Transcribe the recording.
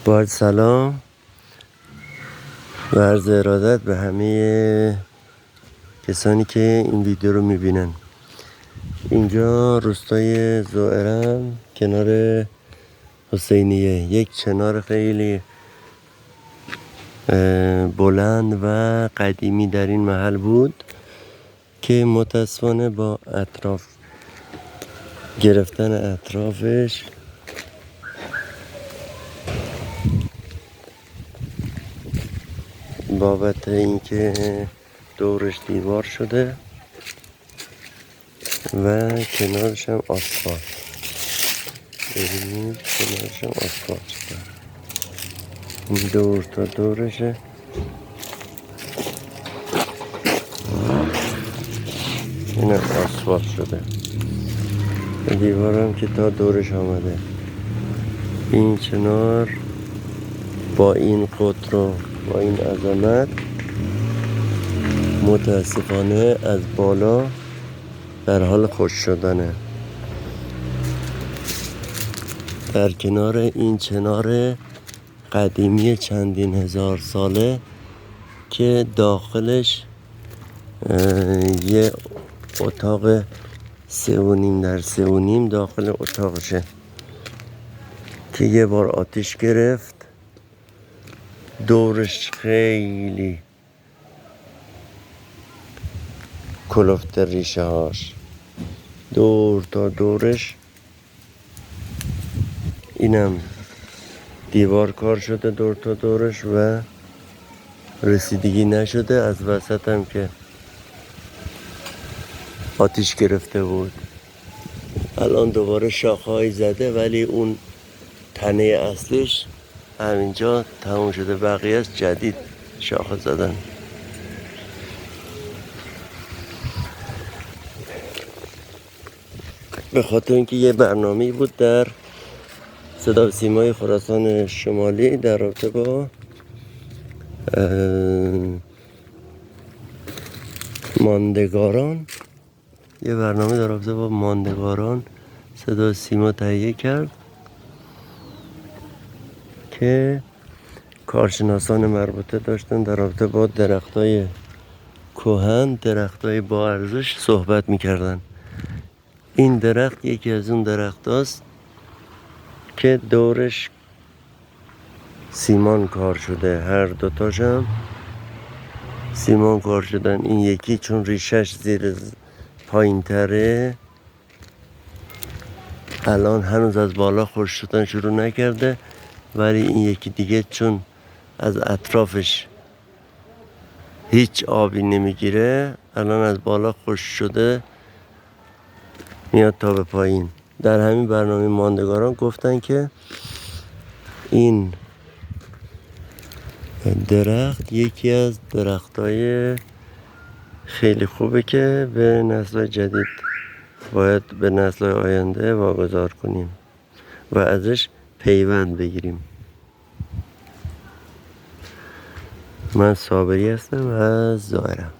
با سلام و عرض ارادت به همه کسانی که این ویدیو رو میبینن. اینجا روستای زائرم کنار حسینیه، یک چنار خیلی بلند و قدیمی در این محل بود که متاسفانه با گرفتن اطرافش بابت اینکه دورش دیوار شده و کنارش هم آسفالت، ببینید کنارش هم آسفالت شده، این دور تا دورشه. این هم آسفالت شده، دیوار هم که تا دورش آمده. این چنار با این قطر و با این عظمت متاسفانه از بالا در حال خشک شدنه. در کنار این چنار قدیمی چندین هزار ساله که داخلش یه اتاق 3.5x3.5 داخل اتاقشه که یه بار آتیش گرفت، دورش خیلی کلفته، ریشه هاش دور تا دورش. اینم دیوار کار شده دور تا دورش و رسیدگی نشده، از وسط هم که آتیش گرفته بود. الان دوباره شاخه‌ای زده ولی اون تنه اصلیش همینجا تموم شده، بقیه از جدید شاخه زدن. به خاطر اینکه یه برنامه‌ای بود در صدا و سیمای خراسان شمالی در رابطه با ماندگاران، یه برنامه در رابطه با ماندگاران صدا و سیما تهیه کرد که کارشناسان مربوطه داشتن در رابطه با درختای کهن، درختای با ارزش صحبت میکردن. این درخت یکی از اون درخت هاست که دورش سیمان کار شده، هر دوتاش هم سیمان کار شدن. این یکی چون ریشش زیر پایین تره الان هنوز از بالا خشک شدن شروع نکرده، ولی این یکی دیگه چون از اطرافش هیچ آبی نمیگیره الان از بالا خشک شده میاد تا به پایین. در همین برنامه ماندگاران گفتن که این درخت یکی از درختای خیلی خوبه که به نسل جدید باید به نسل آینده واگذار کنیم و ازش پیوند بگیریم. من صابری هستم از زائرم.